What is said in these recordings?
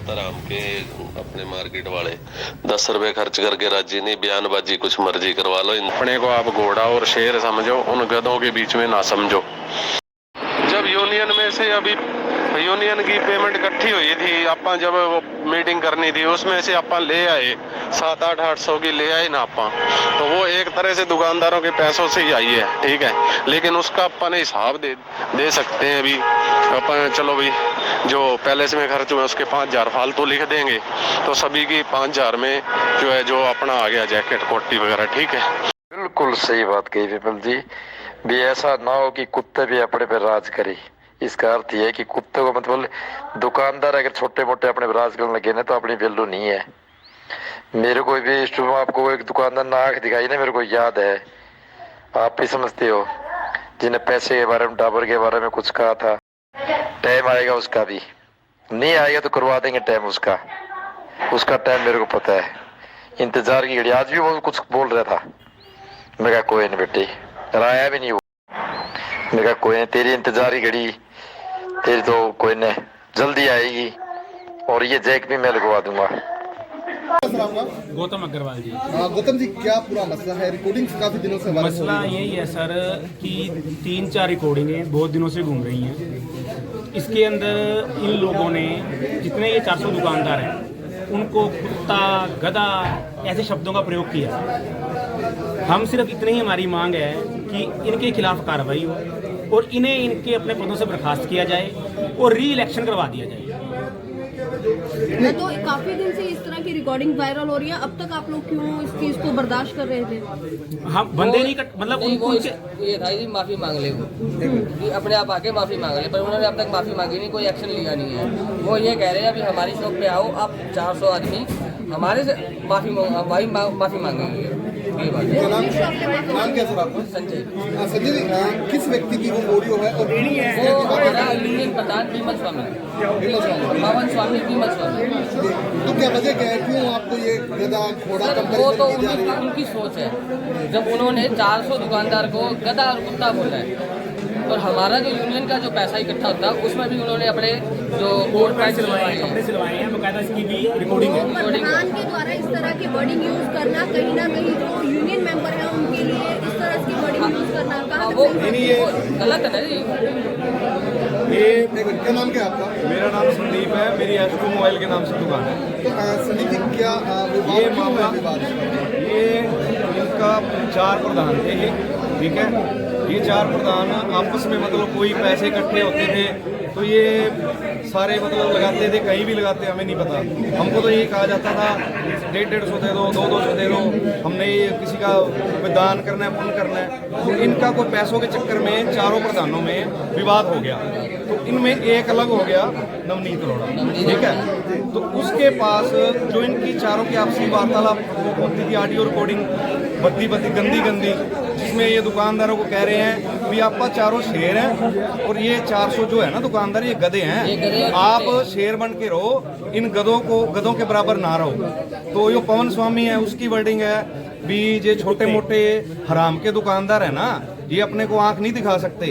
बहुत आराम के अपने मार्केट वाले 10 रुपए खर्च करके राजी नहीं, बयानबाजी कुछ मर्जी करवा लो। अपने को आप घोड़ा और शेर समझो, उन गधों के बीच में ना समझो। जब यूनियन में से अभी यूनियन की पेमेंट इकट्ठी हुई थी, अपन जब वो मीटिंग करनी थी, उसमें से अपन ले आए 700-800 की ले आए ना अपन, तो वो एक तरह से दुकानदारों के पैसों से ही आई है, ठीक है। लेकिन उसका अपन हिसाब दे सकते हैं अभी अपन। चलो भाई, जो पैलेस में खर्च हुए उसके 5000 फालतू लिख देंगे, तो सभी की 5000 में जो है जो अपना आ गया जैकेट कोटी वगैरह, ठीक है। बिल्कुल सही बात कही विमल जी। भी ऐसा ना हो कि कुत्ते भी अपने पे राज करे। इसका अर्थ यह है कि कुत्ते को मतलब दुकानदार अगर छोटे मोटे अपने पे राज करने लगे ना तो अपनी वैल्यू नहीं है। मेरे को भी आपको एक दुकानदार ने आंख दिखाई ना, मेरे को याद है, आप भी समझते हो, जिन्हें पैसे के बारे में टावर के बारे में कुछ कहा था। टाइम आएगा उसका भी, नहीं आएगा तो करवा देंगे टाइम उसका टाइम मेरे को पता है। इंतजार की घड़ी, आज भी वो कुछ बोल रहा था। मैं कहा कोई नहीं बेटी, आया भी नहीं वो। मैं कहा कोई नहीं, तेरी इंतजार की घड़ी तेरी तो कोई नहीं जल्दी आएगी, और ये जैक भी मैं लगवा दूंगा। गौतम अग्रवाल जी। गौतम जी, क्या पूरा मसला है? रिकॉर्डिंग काफी दिनों से मसला यही है सर कि 3-4 रिकॉर्डिंगें बहुत दिनों से घूम रही हैं। इसके अंदर इन लोगों ने, जितने ये 400 दुकानदार हैं, उनको कुत्ता, गधा ऐसे शब्दों का प्रयोग किया। हम सिर्फ इतनी ही हमारी मांग है कि इनके खिलाफ कार्रवाई हो और इन्हें इनके अपने पदों से बर्खास्त किया जाए और री इलेक्शन करवा दिया जाए। तो काफी दिन से इस तरह की रिकॉर्डिंग वायरल हो रही है, अब तक आप लोग क्यों इस चीज को बर्दाश्त कर रहे थे? हम बंदे नहीं मतलब उनको ये था जी, माफी मांग ले वो, कि अपने आप आके माफी मांग ले, पर उन्होंने अब तक माफी मांगी नहीं, कोई एक्शन लिया नहीं है। वो ये कह रहे हैं अभी हमारी शॉप पे आओ, आप 400 आदमी हमारे से माफी मांगेंगे। नाम क्या सर आपका? संजय। संजय जी, किस व्यक्ति की वो ऑडियो है? और वो हमारा यूनियन प्रधान विमल स्वामी, पवन स्वामी, विमल स्वामी। तो क्या वजह क्या है, क्यों आपको ये गधा घोड़ा वो तो उनकी सोच है। जब उन्होंने 400 दुकानदार को गधा और कुत्ता बोला है, और हमारा जो यूनियन का जो पैसा इकट्ठा होता है उसमें भी उन्होंने अपने जो वोट पैसे सिलवाए हैं, बकायदा इसकी भी रिकॉर्डिंग है। प्रधान के द्वारा इस तरह की वर्डिंग यूज करना, कहीं ना कहीं जो यूनियन मेंबर है उनके लिए इस तरह की वर्डिंग यूज करना वो गलत है ना जी। क्या नाम क्या है आपका? मेरा नाम संदीप है, मेरी एच2 मोबाइल के नाम से दुकान है। तो संदीप जी, क्या ये मामला, ये इनका 4 प्रधान थे, ठीक है। ये 4 प्रधान आपस में मतलब कोई पैसे इकट्ठे होते थे तो ये सारे मतलब लगाते थे, कहीं भी लगाते, हमें नहीं पता। हमको तो यही कहा जाता था 150-150 दे दो, 200 दे दो, हमने ये किसी का दान करना है, पुण्य करना है। तो इनका कोई पैसों के चक्कर में 4 प्रधानों में विवाद हो गया, तो इनमें एक अलग हो गया नवनीत अरोड़ा, ठीक है। तो उसके पास जो इनकी 4 की आपसी वार्तालाप होती थी, ऑडियो रिकॉर्डिंग बद्दी गंदी, जिसमें ये दुकानदारों को कह रहे हैं भी आपका 4 शेर हैं और ये 400 जो है ना दुकानदार, ये गधे हैं, आप शेर बन के रहो, इन गधों के बराबर ना रहो। तो ये पवन स्वामी है, उसकी वर्डिंग है भी ये छोटे मोटे हराम के दुकानदार है ना, ये अपने को आंख नहीं दिखा सकते,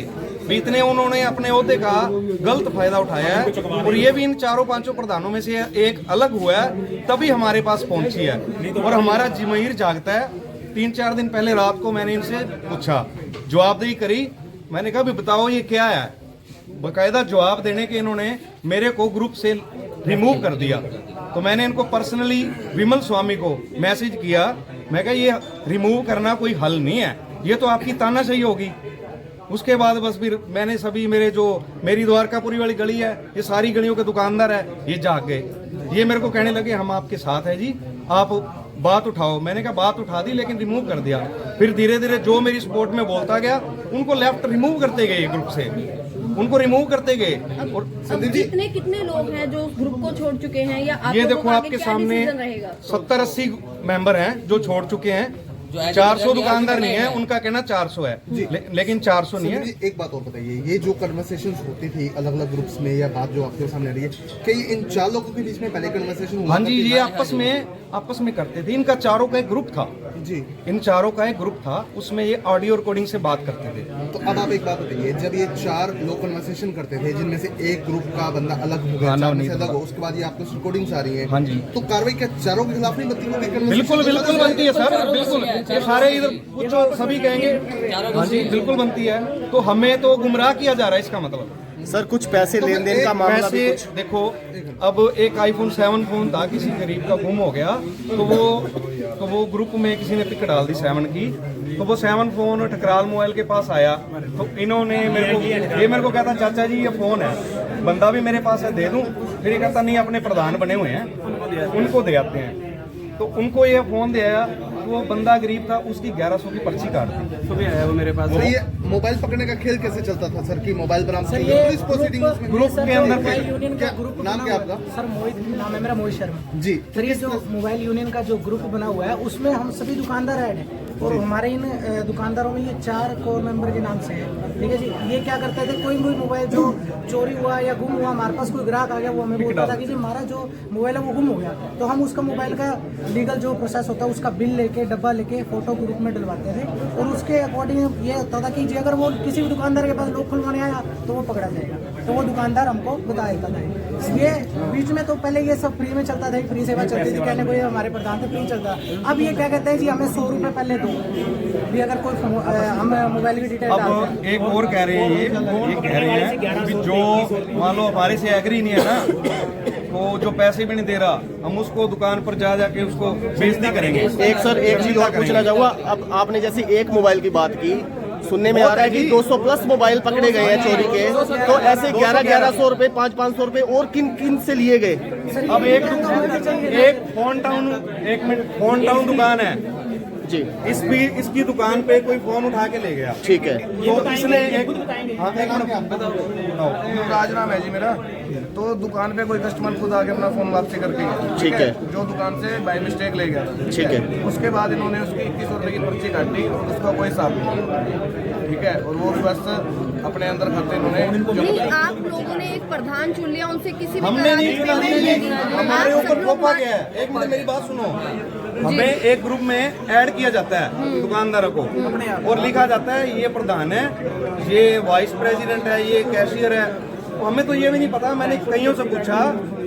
इतने उन्होंने अपने ओहदे का गलत फायदा उठाया है। और ये भी इन 4-5 प्रधानों में से एक अलग हुआ है, तभी हमारे पास पहुंची है। और हमारा जमीर जागता है। 3-4 दिन पहले रात को मैंने इनसे पूछा, जवाबदेही करी, मैंने कहा भी बताओ ये क्या है। बाकायदा जवाब देने के इन्होंने मेरे को ग्रुप से रिमूव कर दिया। तो मैंने इनको पर्सनली विमल स्वामी को मैसेज किया, मैं कहा ये रिमूव करना कोई हल नहीं है, ये तो आपकी तानाशाही होगी। उसके बाद बस फिर मैंने सभी मेरी द्वारकापुरी वाली गली है, ये सारी गलियों के दुकानदार है, ये जाग गए। ये मेरे को कहने लगे हम आपके साथ है जी, आप बात उठाओ। मैंने कहा बात उठा दी, लेकिन रिमूव कर दिया। फिर धीरे धीरे जो मेरी सपोर्ट में बोलता गया, उनको लेफ्ट रिमूव करते गए, ग्रुप से उनको रिमूव करते गए। और कितने लोग हैं जो ग्रुप को छोड़ चुके हैं, या आप ये देखो आपके सामने 70-80 मेंबर हैं जो छोड़ चुके हैं। 400 दुकानदार नहीं है, उनका कहना 400 है, लेकिन 400 नहीं है। एक बात और बताइए, ये जो कन्वर्सेशन होती थी अलग अलग ग्रुप्स में, या बात जो आपके सामने आ रही है, क्या ये इन 4 लोगों के बीच में पहले कन्वर्सेशन हुआ? हाँ जी, ये आपस में करते थे, इनका 4 का एक ग्रुप था। जी। इन चारों का एक ग्रुप था, उसमें ये ऑडियो रिकॉर्डिंग से बात करते थे। तो अब आप एक बात बताइए, जब ये 4 लोग कन्वर्सेशन करते थे जिनमें से एक ग्रुप का बंदा अलग हो गया, हाँ, चार में नहीं से तो अलग हो, उसके बाद ये आपको रिकॉर्डिंग्स आ रही है, हाँ जी। तो कार्रवाई क्या चारों के खिलाफ नहीं बनती होगी? बिल्कुल बिल्कुल बनती है सर, बिल्कुल। ये सारे इधर पूछो, सभी कहेंगे हाँ जी बिल्कुल बनती है। तो हमें तो गुमराह किया जा रहा है, इसका मतलब सर कुछ पैसे लेन देन का मामला भी पैसे कुछ देखो। अब एक iPhone 7 फोन था, किसी गरीब का गुम हो गया, तो वो ग्रुप में किसी ने पिक डाल दी 7 की, तो वो 7 फोन ठकराल मोबाइल के पास आया। तो इन्होंने मेरे को कहता चाचा जी ये फोन है, बंदा भी मेरे पास है, दे दूं? फिर ये कहता नहीं, अपने प्रधान बने हुए हैं उनको दे आते हैं। तो उनको ये फोन दिया, वो बंदा गरीब था, उसकी 1100 की पर्ची काट दी। सुबह आया वो मेरे पास। तो ये मोबाइल पकड़ने का खेल कैसे चलता था सर? की मोबाइल बरामद पुलिस प्रोसीडिंग ग्रुप के अंदर यूनियन का ग्रुप नाम क्या आपका? सर मोहित नाम है मेरा, मोहित शर्मा जी। सर। ये जो मोबाइल यूनियन का जो ग्रुप बना हुआ है उसमें हम सभी दुकानदार ऐड हैं, और हमारे इन दुकानदारों में ये 4 कोर मेंबर के नाम से है, ठीक है जी। ये क्या करते थे, कोई मोबाइल जो चोरी हुआ या गुम हुआ, हमारे पास कोई ग्राहक आ गया, वो हमें बोलता था कि जी हमारा जो मोबाइल है वो गुम हो गया, तो हम उसका मोबाइल का लीगल जो प्रोसेस होता है उसका बिल लेके, डब्बा लेके फोटो ग्रुप में डलवाते थे, और उसके अकॉर्डिंग ये होता था कि जी अगर वो किसी भी दुकानदार के पास लोग खुलवाने आया तो वो पकड़ा जाएगा, तो वो दुकानदार हमको बता देता था। ये बीच में तो पहले ये सब फ्री में चलता था, फ्री सेवा चलती थी, कहने को ये हमारे प्रधान थे फ्री चलता। अब ये क्या कहते हैं जी हमें 100 रुपये पहले दो भी, अगर कोई हम मोबाइल की डिटेल अब एक और कह रहे हैं, ये कह रहे हैं कि जो मान लो हमारे से एग्री नहीं है ना, तो जो पैसे भी नहीं दे रहा, हम उसको दुकान पर जा जाके उसको बेइज्जती करेंगे। एक चीज और पूछना चाहूँगा। अब आपने जैसे एक मोबाइल की बात की, सुनने में आ रहा है कि 200 प्लस मोबाइल पकड़े गए हैं चोरी के, तो ऐसे 1100 रुपए 500 रुपए और किन किन से लिए गए? अब एक फोन टाउन दुकान है जी, इसकी दुकान पे कोई फोन उठा के ले गया, ठीक है। तो इसने राज नाम है जी मेरा। तो दुकान पे कोई कस्टमर खुद आके अपना फोन वापसी करके गया, ठीक है, जो दुकान से बाय मिस्टेक ले गया था, ठीक है। उसके बाद इन्होंने उसकी 2100 रुपए की पर्ची काटी और उसका कोई हिसाब नहीं, ठीक है, और वो बस अपने अंदर खाते इन्होंने। नहीं, आप लोगों ने एक प्रधान चुन लिया, उनसे किसी भी हमने नहीं चुना, हमारे आप ऊपर सब लोग थोपा गया है। एक मिनट मेरी बात सुनो, हमें एक ग्रुप में ऐड किया जाता है दुकानदारों को, और लिखा जाता है ये प्रधान है, ये वाइस प्रेसिडेंट है, ये कैशियर है। तो हमें तो ये भी नहीं पता। मैंने कईयों से पूछा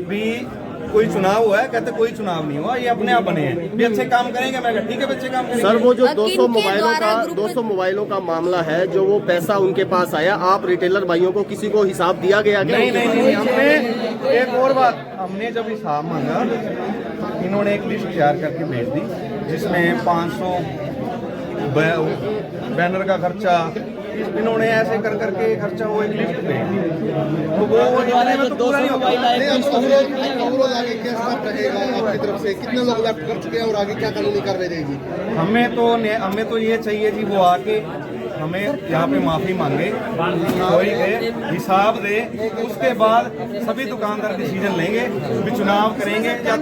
भी कोई चुनाव हुआ है, कहते कोई चुनाव नहीं हुआ, ये अपने आप बने हैं, भी अच्छे काम करेंगे। मैं कहा ठीक है, अच्छे काम करेंगे। सर वो जो किनके 200 मोबाइलों का मामला है, जो वो पैसा उनके पास आया, आप रिटेलर भाइयों को किसी को हिसाब दिया गया क्या? नहीं, हमने एक और बात, हमने जब हिसाब मांगा, इन्होंने एक लिस्ट तैयार करके भेज दी, जिसमें 500 बैनर का खर्चा, इन्होंने ऐसे कर करके खर्चा वो एक लिस्ट भेज दी। तो वो इतने में तो पूरा नहीं होगा। अवरोध आगे क्या स्टेप रहेगा आपकी तरफ से? कितने लोग लेफ्ट कर चुके हैं और आगे क्या कानूनी कार्रवाई रहेगी? हमें तो ये चाहिए जी, वो आके हमें यहाँ पे माफी मांगे, चोरी के हिसाब दे, उसके बाद सभी दुकानदार डिसीजन लेंगे, भी चुनाव करेंगे या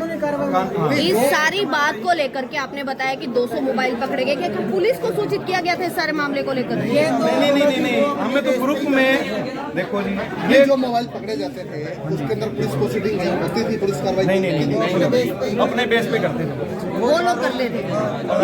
इस सारी बात को लेकर के आपने बताया कि 200 मोबाइल पकड़े गए, क्या पुलिस को सूचित किया गया था इस सारे मामले को लेकर? नहीं, हमें तो ग्रुप में देखो जी, ये जो मोबाइल पकड़े जाते थे उसके अंदर पुलिस प्रोसीडिंग नहीं होती थी, पुलिस कार्रवाई नहीं, अपने बेस पे करते थे, वो लोग करते थे।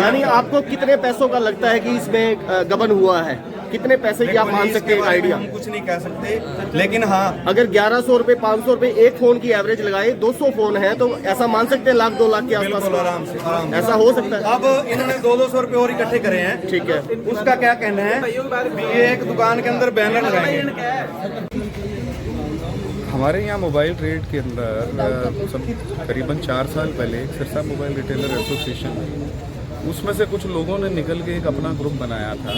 यानी आपको कितने पैसों का लगता है कि इसमें गबन हुआ है? कितने पैसे की आप मान सकते हैं आइडिया? हम कुछ नहीं कह सकते, लेकिन हाँ, अगर 1100 रुपए 500 रुपए एक फोन की एवरेज लगाए, 200 फोन है, तो ऐसा मान सकते हैं 1-2 लाख के आसपास? बिल्कुल आराम से ऐसा हो सकता है। अब इन्होंने 200 रुपए और इकट्ठे करे हैं, ठीक है। उसका क्या कहना है कि ये एक दुकान के अंदर बैनर लगाएंगे। हमारे यहाँ मोबाइल ट्रेड के अंदर करीबन 4 साल पहले एक सिरसा मोबाइल रिटेलर एसोसिएशन, उसमें से कुछ लोगों ने निकल के एक अपना ग्रुप बनाया था।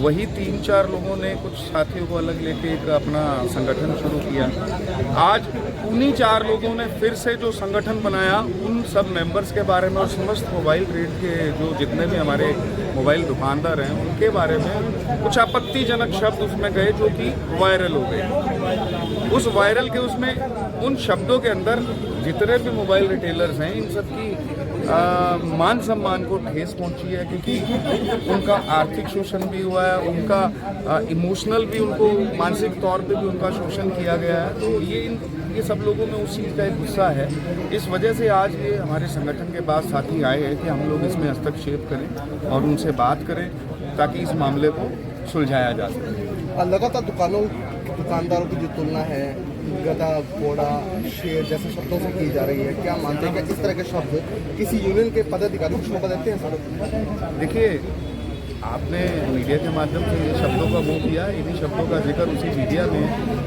वही 3-4 लोगों ने कुछ साथियों को अलग लेके एक अपना संगठन शुरू किया। आज उन्हीं 4 लोगों ने फिर से जो संगठन बनाया, उन सब मेंबर्स के बारे में और समस्त मोबाइल ट्रेड के जो जितने भी हमारे मोबाइल दुकानदार हैं, उनके बारे में कुछ आपत्तिजनक शब्द उसमें गए जो कि वायरल हो गए। उस वायरल के उसमें उन शब्दों के अंदर जितने भी मोबाइल रिटेलर्स हैं, इन सब की मान सम्मान को ठेस पहुंची है, क्योंकि उनका आर्थिक शोषण भी हुआ है, उनका इमोशनल भी, उनको मानसिक तौर पे भी उनका शोषण किया गया है। तो ये सब लोगों में उस चीज़ का एक गुस्सा है। इस वजह से आज ये हमारे संगठन के पास साथी आए हैं कि हम लोग इसमें हस्तक्षेप करें और उनसे बात करें ताकि इस मामले को सुलझाया जा सके। लगातार दुकानदारों की जो तुलना है गधा, घोड़ा, शेर जैसे शब्दों से की जा रही है, क्या मानते हैं कि इस तरह के शब्द किसी यूनियन के पदाधिकारी को शोभा देते हैं सर? देखिए, आपने मीडिया के माध्यम से ये शब्दों का वो किया, इन्हीं शब्दों का जिक्र उसी मीडिया में,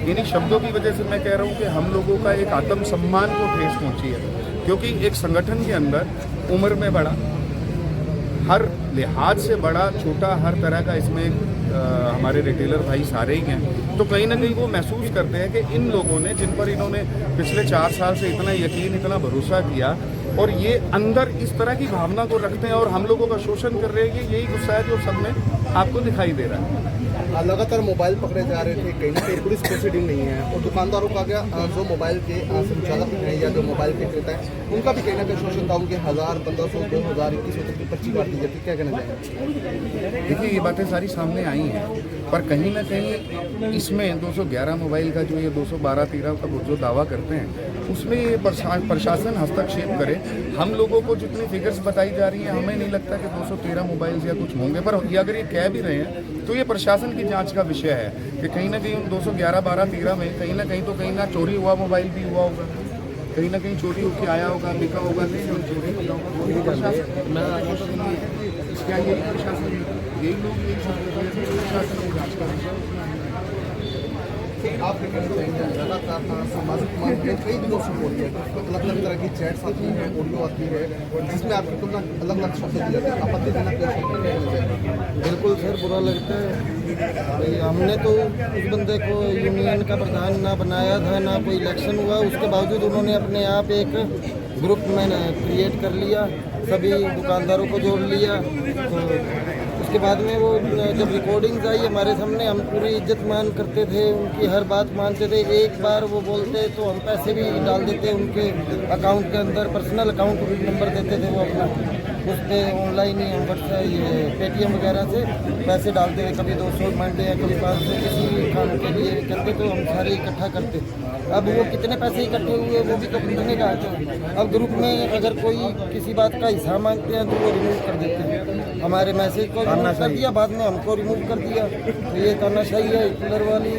इन्हीं शब्दों की वजह से मैं कह रहा हूँ कि हम लोगों का एक आत्मसम्मान को ठेस पहुँची है। क्योंकि एक संगठन के अंदर उम्र में बड़ा, हर लिहाज से बड़ा छोटा, हर तरह का इसमें हमारे रिटेलर भाई सारे ही हैं। तो कहीं ना कहीं वो महसूस करते हैं कि इन लोगों ने, जिन पर इन्होंने पिछले 4 साल से इतना यकीन, इतना भरोसा किया, और ये अंदर इस तरह की भावना को रखते हैं और हम लोगों का शोषण कर रहे हैं, कि यही गुस्सा है जो सब में आपको दिखाई दे रहा है। लगातार मोबाइल पकड़े जा रहे थे, कहीं ना कहीं पुलिस प्रोसीडिंग नहीं है, और दुकानदारों का क्या, जो मोबाइल के संचालक हैं या जो मोबाइल विक्रेता है, उनका भी कहीं ना कहीं शोषण था। उनके 1000, 1500, 2000, 2100 तक की पर्ची काट दी जाती है। क्या कहना चाहेंगे? देखिए, ये बातें सारी सामने आई हैं, पर कहीं ना कहीं इसमें 211 मोबाइल का जो ये 212-13 का जो दावा करते हैं, उसमें ये प्रशासन हस्तक्षेप करे। हम लोगों को जितनी फिगर्स बताई जा रही हैं, हमें नहीं लगता कि 213 मोबाइल या कुछ होंगे, पर ये अगर ये कह भी रहे हैं तो ये प्रशासन की जांच का विषय है कि कहीं ना कहीं उन 211, 12, 13 में कहीं ना कहीं तो कहीं ना चोरी हुआ मोबाइल भी हुआ होगा, कहीं ना कहीं चोरी होकर आया होगा, बिका होगा, नहीं चोरी क्या यही प्रशासन, यही लोग, यही प्रशासन की जाँच का विषय। आप कहना चाहेंगे लगातार सामाजिक माध्यम में कई दिनों से हो रही है, अलग अलग तरह की चैट्स आती हैं, ऑडियो आती है, जिसमें आपकी तुलना अलग अलग शब्द दी जाती है, आपत्ति देना क्या? बिल्कुल सर, बुरा लगता है भाई। हमने तो उस बंदे को यूनियन का प्रधान ना बनाया था, ना कोई इलेक्शन हुआ, उसके बावजूद उन्होंने अपने आप एक ग्रुप में क्रिएट कर लिया, सभी दुकानदारों को जोड़ लिया। तो उसके बाद में वो जब रिकॉर्डिंग्स आई हमारे सामने, हम पूरी इज्जत मान करते थे, उनकी हर बात मानते थे। एक बार वो बोलते तो हम पैसे भी डाल देते उनके अकाउंट के अंदर, पर्सनल अकाउंट नंबर देते थे वो अपना, उस पर ऑनलाइन ही हम पेटीएम वगैरह से पैसे डालते थे, कभी 200 मंडे या कभी 500 किसी भी काम के लिए करते, तो हम सारे इकट्ठा करते। अब वो कितने पैसे इकट्ठे हुए वो भी तो पूछने का है। अब ग्रुप में अगर कोई किसी बात का हिस्सा मांगते हैं तो वो रिमूव कर देते हैं, हमारे मैसेज को रिमूव कर दिया, बाद में हमको रिमूव कर दिया। तो ये करना सही है? हिटलर वाली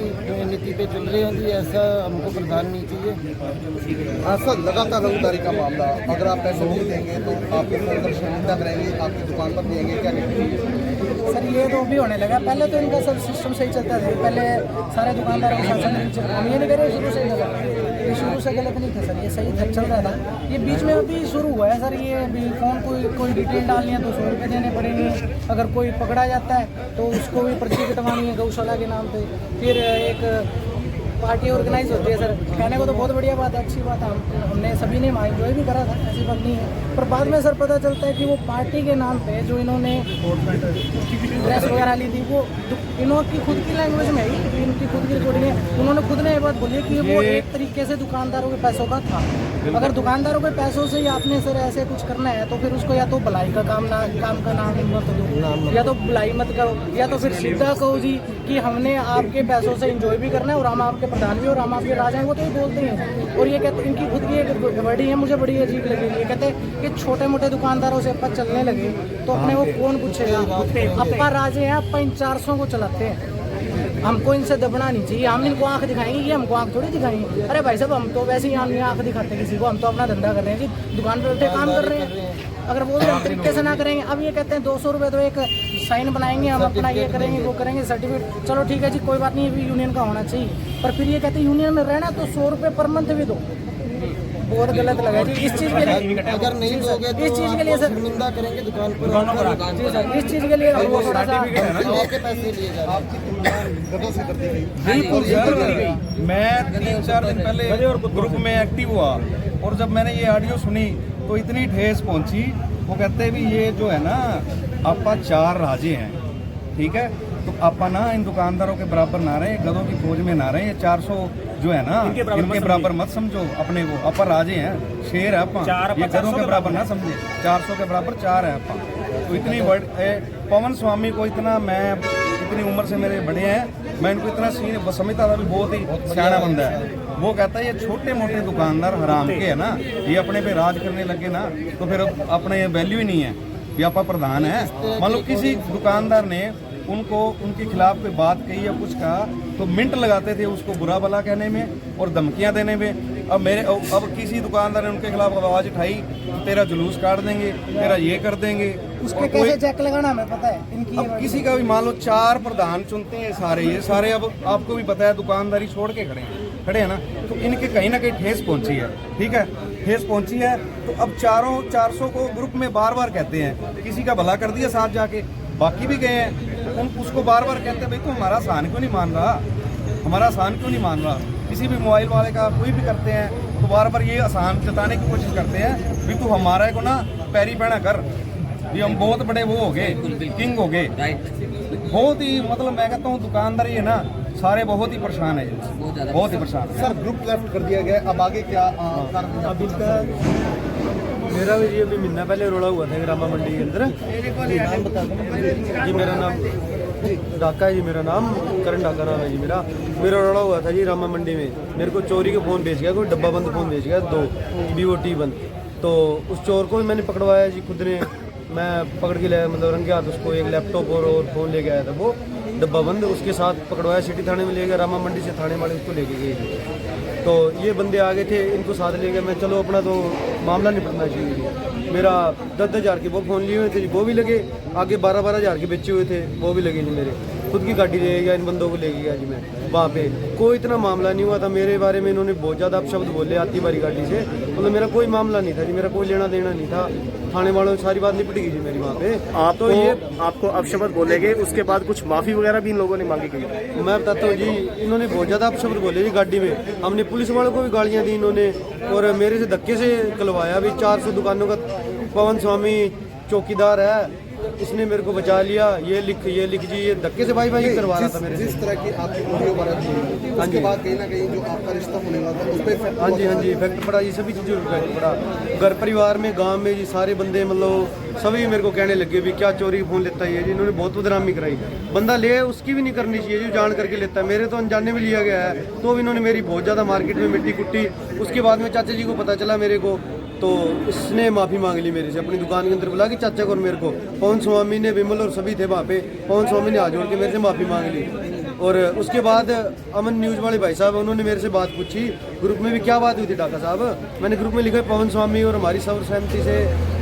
नीति पे चल रहे हैं जी, ऐसा हमको प्रधान नहीं चाहिए। हाँ सर, लगातार रंगदारी का मामला, अगर आप पैसे नहीं देंगे तो आपके शर्मिंदा करेंगे, आपकी दुकान पर देंगे, क्या करेंगे? सर ये तो भी होने लगा, पहले तो इनका सब सिस्टम सही चलता था, पहले सारे दुकानदारों के साथ हम ये नहीं कह रहे शुरू से गलत, ये शुरू से गलत नहीं था सर, ये सही चल रहा था। ये बीच में अभी शुरू हुआ है सर, ये अभी कौन कोई डिटेल डालनी है तो 100 रुपये देने पड़ेंगे, अगर कोई पकड़ा जाता है तो उसको भी पर्ची कटवानी है गौशाला के नाम पे, फिर एक पार्टी ऑर्गेनाइज होती है सर। कहने को तो बहुत बढ़िया बात है, अच्छी बात है, हमने सभी ने एंजॉय भी करा था, ऐसी बात नहीं है। पर बाद में सर पता चलता है कि वो पार्टी के नाम पे जो इन्होंने ड्रेस वगैरह ली थी, वो इन्होंने खुद की लैंग्वेज में ही, इनकी खुद की रिकॉर्डिंग है, उन्होंने खुद ने ये बात बोली कि वो एक तरीके से दुकानदारों के पैसों का था। अगर दुकानदारों के पैसों से ही आपने सर ऐसे कुछ करना है तो फिर उसको या तो भलाई का काम का नाम मत दो, या तो भलाई मत करो, या तो फिर सीधा कहो जी कि हमने आपके पैसों से एंजॉय भी करना है और हम आपके प्रधान भी और हम आपके राजा हैं, वो तो ही बोलते हैं। और ये कहते, इनकी खुद की एक वर्डिंग है, मुझे बड़ी अजीब लगी। ये कहते हैं कि छोटे मोटे दुकानदारों से अपन चलने लगे तो अपने वो कौन पूछेगा, अपा राजे हैं, अपन इन 400 को चलाते हैं, हमको इनसे दबना नहीं चाहिए। हम इनको आंख दिखाएंगे कि हमको आंख थोड़ी दिखाएंगे। अरे भाई साहब, हम तो वैसे ही आंख दिखाते किसी को, हम तो अपना धंधा कर रहे हैं जी, दुकान पर बैठे काम कर रहे हैं। अगर वो भी हम तरीके से ना करेंगे, अब ये कहते हैं 200 रुपये तो एक साइन बनाएंगे, हम अपना ये करेंगे वो करेंगे सर्टिफिकेट, चलो ठीक है जी, कोई बात नहीं, ये भी यूनियन का होना चाहिए। पर फिर ये कहते हैं यूनियन में रहना तो 100 रुपये पर मंथ भी दो, बहुत गलत लगा जी। इस चीज़ के लिए अगर नहीं दोगे तो इस चीज़ के लिए सर शर्मिंदा करेंगे दुकान पर, जी सर, इस चीज़ के लिए वो थोड़ा सा लेके पैसे लिए जा रहे हैं। बिल्कुल सर, मैं 3-4 दिन पहले ग्रुप में एक्टिव हुआ और जब मैंने ये ऑडियो सुनी तो इतनी ठेस पहुंची। वो कहते भी ये जो है ना, आपा 4 राजे हैं, ठीक है, तो आपा ना इन दुकानदारों के बराबर ना रहे, गधों की फौज में ना रहे। ये 400 जो है ना इनके बराबर मत समझो अपने को। आपा राजे हैं, शेर है आपा, ये गधों के बराबर ना समझे। 400 के बराबर 4 है आपा। तो इतनी पवन स्वामी को इतना, मैं इतनी उम्र से मेरे बड़े हैं, मैं इनको इतना समझता था भी बहुत ही सियाना बंदा है। वो कहता है ये छोटे मोटे दुकानदार हराम के है ना, ये अपने पे राज करने लगे ना तो फिर अपने वैल्यू ही नहीं है। ये आपा प्रधान है, मान लो किसी दुकानदार ने उनको उनके खिलाफ कोई बात कही या कुछ कहा तो मिनट लगाते थे उसको बुरा भला कहने में और धमकियां देने में। अब किसी दुकानदार ने उनके खिलाफ आवाज उठाई तो तेरा जुलूस काट देंगे, तेरा ये कर देंगे। उसके कैसे चेक लगाना हमें पता है इनकी। अब किसी का भी मान लो 4 प्रधान चुनते हैं सारे, ये सारे अब आपको भी पता है दुकानदारी छोड़ के खड़े हैं ना, तो इनके कहीं ना कहीं ठेस पहुंची है। ठीक है, ठेस पहुंची है तो अब 400 को ग्रुप में बार बार कहते हैं, किसी का भला कर दिया साथ जाके, बाकी भी गए हैं उसको बार बार कहते हैं भाई तू हमारा आसान क्यों नहीं मान रहा, हमारा आसान क्यों नहीं मान रहा। किसी भी मोबाइल वाले का कोई भी करते हैं तो बार बार ये आसान जताने की कोशिश करते हैं भी तू हमारा को ना पैरी पैना कर, ये हम बहुत बड़े वो हो गए, किंग हो गए। बहुत ही मतलब मैं कहता हूँ दुकानदार ये ना सारे बहुत ही परेशान है, बहुत ही परेशान है। सर ग्रुप लेफ्ट कर दिया गया, अब आगे क्या अब इसका मेरा भी जी अभी महीना पहले रोड़ा हुआ था रामा मंडी के अंदर। जी मेरा नाम डाका है जी, मेरा नाम करण डाका नाम है जी मेरा रोड़ा हुआ था जी रामा मंडी में। मेरे को चोरी के फ़ोन बेच गया, कोई डब्बा बंद फ़ोन बेच गया 2 BOT बंद। तो उस चोर को भी मैंने पकड़वाया जी खुद ने, मैं पकड़ के लाया, मतलब रंगे हाथ उसको एक लैपटॉप और फ़ोन लेके आया था वो डब्बा बंद, उसके साथ पकड़वाया, सिटी थाने में ले गया, रामा मंडी से थाने वाले उसको लेके गए। तो ये बंदे आ गए थे, इनको साथ ले गए। मैं चलो अपना तो मामला निपटना चाहिए। मेरा 10-10 हज़ार के वो फ़ोन लिए हुए थे जी, वो भी लगे, आगे 12-12 हज़ार के बेचे हुए थे वो भी लगे जी। मेरे खुद की गाड़ी ले गया, इन बंदों को लेके गया जी। मैं वहाँ पे कोई इतना मामला नहीं हुआ था मेरे बारे में, इन्होंने बहुत ज़्यादा अपशब्द बोले आती बारी गाड़ी से, मतलब मेरा कोई मामला नहीं था जी, मेरा कोई लेना देना नहीं था। थाने वालों से सारी बात निपट गई जी मेरी वहाँ पे। आप तो ये आपको अपशब्द बोले गए, उसके बाद कुछ माफ़ी वगैरह भी इन लोगों ने मांगी गई? मैं बताता हूँ जी, इन्होंने बहुत ज़्यादा अपशब्द बोले जी गाड़ी में। हमने पुलिस वालों को भी गालियाँ दी इन्होंने, और मेरे से धक्के से निकलवाया भी। 400 दुकानों का पवन स्वामी चौकीदार है, इसने मेरे को बचा लिया, ये लिख जी, ये धक्के से भाई करवा रहा था मेरे से। जिस तरह की आपकी वीडियो वायरल हुई उसके बाद कहीं ना कहीं जो आपका रिश्ता होने वाला था उस पर इफेक्ट। हाँ जी इफेक्ट पड़ा, ये सभी चीज़ों पर इफेक्ट पड़ा। घर परिवार में, गांव में जी सारे बंदे मतलब सभी मेरे को कहने लगे भी क्या चोरी फ़ोन लेता है ये जी। इन्होंने बहुत बदनामी कराई। बंदा ले उसकी भी नहीं करनी चाहिए जी, जान करके लेता है। मेरे तो अनजाने में लिया गया है, तो इन्होंने मेरी बहुत ज़्यादा मार्केट में मिट्टी कुट्टी। उसके बाद में चाचा जी को पता चला मेरे को, तो इसने माफ़ी मांग ली मेरे से, अपनी दुकान के अंदर बुला के चाचा को और मेरे को। पवन स्वामी ने, विमल और सभी थे वहाँ पे, पवन स्वामी ने हाथ जोड़ के मेरे से माफ़ी मांग ली। और उसके बाद अमन न्यूज़ वाले भाई साहब उन्होंने मेरे से बात पूछी ग्रुप में भी, क्या बात हुई थी डाका साहब। मैंने ग्रुप में लिखा पवन स्वामी और हमारी सर्वसहमति से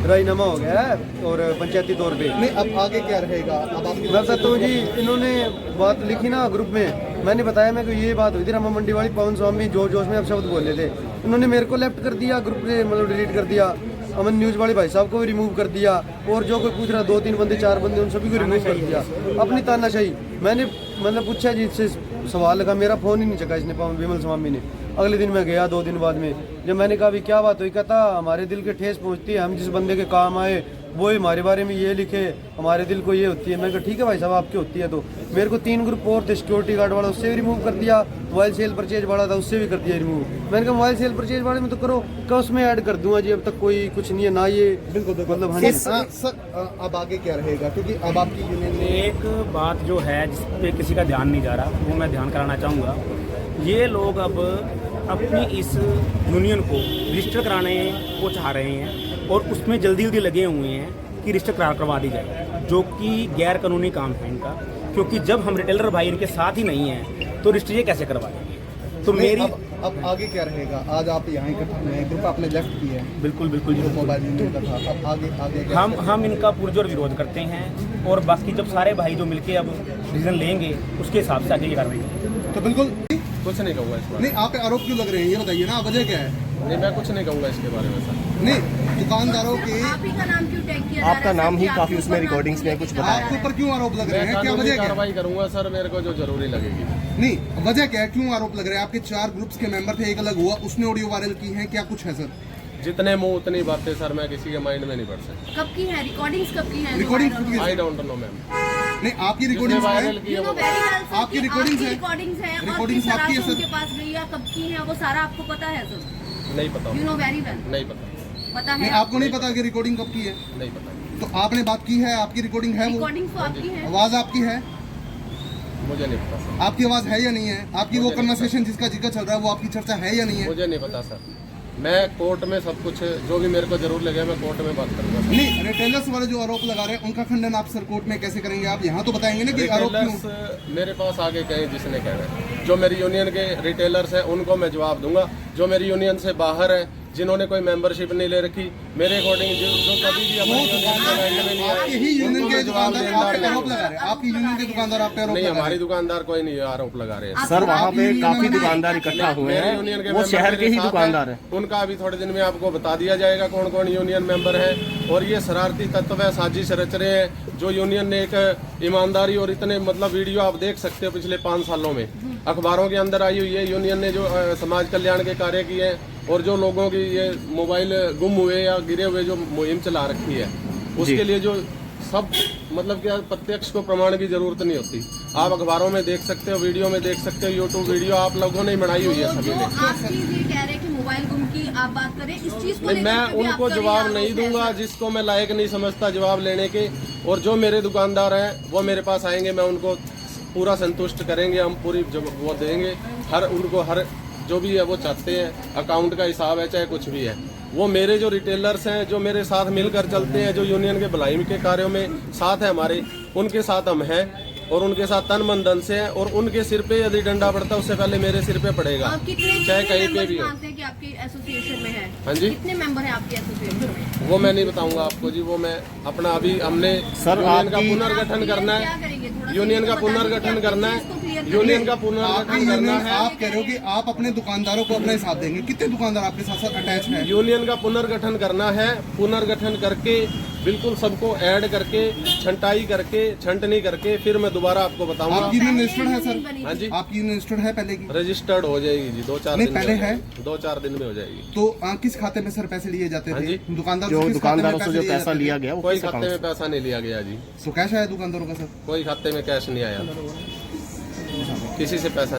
राजीनामा हो गया है और पंचायती तौर पे। नहीं अब आगे क्या रहेगा? अब आपकी मैं बताता हूँ जी, इन्होंने बात लिखी ना ग्रुप में, मैंने बताया मेरे को ये बात हुई थी रामा मंडी वाली, पवन स्वामी जोश जोश में अब शब्द बोले थे। इन्होंने मेरे को लेफ्ट कर दिया, ग्रुप से मतलब डिलीट कर दिया। अमन न्यूज़ वाले भाई साहब को भी रिमूव कर दिया, और जो कोई पूछ रहा 2-3 बंदे 4 बंदे उन सभी को रिमूव कर दिया। अपनी तानाशाही मैंने मतलब पूछा जिससे सवाल लगा, मेरा फ़ोन ही नहीं चका इसने, विमल स्वामी ने। अगले दिन मैं गया 2 दिन बाद में, जब मैंने कहा भी क्या बात हुई, कहता हमारे दिल के ठेस पहुंचती है, हम जिस बंदे के काम आए वो हमारे बारे में ये लिखे, हमारे दिल को ये होती है। मैं कहा ठीक है भाई साहब आपकी होती है। तो मेरे को 3 ग्रुप और थे, सिक्योरिटी गार्ड वाला उससे भी रिमूव कर दिया, मोबाइल सेल परचेज वाला था उससे भी कर दिया रिमूव। मैंने कहा मोबाइल सेल परचेज वाले में तो करो, क्या उसमें ऐड कर दूंगा जी, अब तक कोई कुछ नहीं है ना ये। बिल्कुल मतलब हाँ सर अब आगे क्या रहेगा, क्योंकि अब आपकी यूनियन में एक बात जो है जिस पे किसी का ध्यान नहीं जा रहा, वो मैं ध्यान कराना चाहूँगा। ये लोग अब अपनी इस यूनियन को रजिस्टर कराने को चाह रहे हैं और उसमें जल्दी लगे हुए हैं कि रजिस्टर करवा दी जाए, जो कि गैर कानूनी काम है इनका। क्योंकि जब हम रिटेलर भाई इनके साथ ही नहीं हैं तो रजिस्टर ये कैसे करवाएंगे। तो मेरी अब आगे क्या रहेगा? आज आप यहाँ इकट्ठे ग्रुप आपने लेफ्ट किया है। बिल्कुल जो मोबाइल यूनियन का था, अब आगे हम इनका पुरजोर विरोध करते हैं, और बाकी जब सारे भाई जो मिलके अब डिसीजन लेंगे उसके हिसाब से आगे ये कार्रवाई। तो बिल्कुल कुछ नहीं कहूँगा इस बारे नहीं, आप पे आरोप क्यों लग रहे हैं ये बताइए ना, वजह क्या है? नहीं, मैं कुछ नहीं कहूँगा इसके बारे में सर। नहीं, दुकानदारों के आप ही का नाम क्यों टैग किया जा रहा है? आपका नाम ही काफी उसमें रिकॉर्डिंग्स में कुछ बताया आपके ऊपर क्यों आरोप लग रहे हैं, क्या वजह क्या है? कार्रवाई करूँगा सर, मेरे को जो जरूरी लगेगी। नहीं, वजह क्या है, क्यों आरोप लग रहे हैं? आपके 4 ग्रुप्स के मेंबर थे, एक अलग हुआ, उसने ऑडियो वायरल की है, क्या कुछ है सर? जितने मुंह उतनी बातें सर, मैं किसी के माइंड में नहीं पड़ सकता। कब की है रिकॉर्डिंग्स, कब की है? Recording I don't know ma'am. नहीं आपकी रिकॉर्डिंग्स है, आपकी रिकॉर्डिंग्स है, रिकॉर्डिंग्स है, रिकॉर्डिंग्स आपकी है सर। उनके पास गई या कब की है, वो सारा आपको पता है सर? नहीं पता, यू नो वेरी वेल। नहीं पता, पता नहीं है आपको नहीं पता कि रिकॉर्डिंग कब की है? नहीं पता, तो आपने बात की है, आपकी रिकॉर्डिंग है, वो रिकॉर्डिंग तो आपकी है। आवाज आपकी है, मुझे नहीं पता सर, आपकी आवाज है या नहीं है? आपकी वो कन्वर्सेशन जिसका जिक्र चल रहा है वो आपकी चर्चा है या नहीं है? मुझे नहीं पता सर। मैं कोर्ट में सब कुछ जो भी मेरे को जरूर लगे मैं कोर्ट में बात करूंगा सर। नहीं रिटेलर्स वाले जो आरोप लगा रहे हैं उनका खंडन आप सर कोर्ट में कैसे करेंगे? आप यहाँ तो बताएंगे ना कि आरोप क्यों? रिटेलर्स मेरे पास आगे कहीं जिसने कहना है, जो मेरी यूनियन के रिटेलर्स हैं उनको मैं जवाब दूंगा। जो मेरी यूनियन से बाहर है, जिन्होंने कोई मेंबरशिप नहीं ले रखी, मेरे अकॉर्डिंग जो कभी भी अपनी यूनियन के बैठने में नहीं आए, आपकी ही यूनियन के उनको जवाब दुकानदार आप पे आरोप लगा रहे हैं, आपकी यूनियन के दुकानदार आप पे आरोप नहीं, लगा रहे हमारी हैं। दुकानदार कोई नहीं आरोप लगा रहे हैं। सर वहाँ पे आपकी काफी यूनियन में- दुकानदार इकट्ठा हुए मेरे यूनियन के हैं, वो मेंबर शहर के मेरे ही साथ दुकानदार हैं। हैं। उनका अभी थोड़े दिन में आपको बता दिया जाएगा कौन कौन यूनियन मेंबर है। और ये शरारती तत्व है, साजिश रच रहे हैं। जो यूनियन ने एक ईमानदारी और इतने मतलब वीडियो आप देख सकते हो पिछले 5 सालों में अखबारों के अंदर आई हुई है। यूनियन ने जो समाज कल्याण के कार्य किए हैं और जो लोगों की ये मोबाइल गुम हुए या गिरे हुए जो मुहिम चला रखी है, उसके लिए जो सब मतलब क्या प्रत्यक्ष को प्रमाण की जरूरत नहीं होती। आप अखबारों में देख सकते हो, वीडियो में देख सकते हो, यूट्यूब वीडियो आप लोगों ने बनाई हुई है तो सभी जो ने। आप चीज ये कह रहे हैं कि मोबाइल गुम की आप बात करें, इस चीज को नहीं, लेकर मैं के भी उनको आपका जवाब ये नहीं आरोप है, दूंगा सर। जिसको मैं लायक नहीं समझता जवाब लेने के। और जो मेरे दुकानदार हैं वो मेरे पास आएंगे, मैं उनको पूरा संतुष्ट करेंगे, हम पूरी वो देंगे। उनको हर जो भी है वो चाहते हैं, अकाउंट का हिसाब है चाहे कुछ भी है। वो मेरे जो रिटेलर्स हैं, जो मेरे साथ मिलकर चलते हैं, जो यूनियन के भलाई के कार्यों में साथ है हमारे, उनके साथ हम हैं और उनके साथ तन मन धन से हैं। और उनके सिर पे यदि डंडा पड़ता है उससे पहले मेरे सिर पे पड़ेगा, आप कितने चाहे कहीं पे members भी हो। मानते हैं कि आपकी एसोसिएशन में है? हाँ जी, कितने मेंबर हैं आपके एसोसिएशन में? वो मैं नहीं बताऊंगा आपको जी। वो मैं अपना अभी हमने सर, यूनियन का आपकी- पुनर्गठन करना क्या है, करेंगे? थोड़ा सा यूनियन ये का तो बता दीजिए पुनर्गठन कि करना आप इस चीज को clear है, करें। यूनियन का आपकी पुनर्गठन यूनियन करना है। आप कह रहे हो कि आप अपने दुकानदारों को अपने साथ देंगे। कितने दुकानदार आपके साथ साथ अटैच है? यूनियन का पुनर्गठन करना है। पुनर्गठन करके बिल्कुल सबको ऐड करके छंटाई करके छंटनी करके फिर मैं दोबारा आपको बताऊंगा। आपकी यूनियन रजिस्टर्ड है सर? हाँ जी, आपकी यूनियन रजिस्टर्ड है पहले की? रजिस्टर्ड हो जाएगी जी, 2-4 नहीं, दिन में पहले हो है? जाएगी। 2-4 दिन में हो जाएगी। तो किस खाते में सर पैसे लिए जाते हाँ थे? जी? दुकानदार जो किस खाते में दुकानदारों से जो लिए पैसा जाते थे? लिया गया वो कोई किस खाते अकाउंट में पैसा नहीं लिया गया जी, सो कैश आया दुकानदारों का सर? कोई खाते में कैश नहीं आया, किसी से पैसा